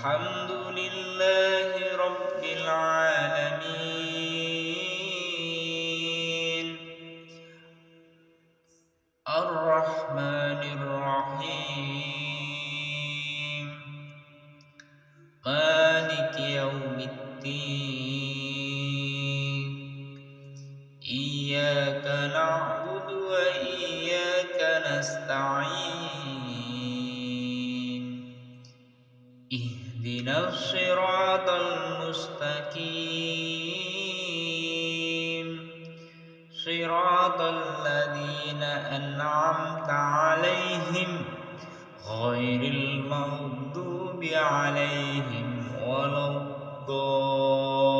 الحمد لله رب العالمين الرحمن الرحيم مالك يوم الدين إياك نعبد وإياك نستعين اهدنا الصراط المستقيم صراط الذين أنعمت عليهم غير المغضوب عليهم ولا الضالين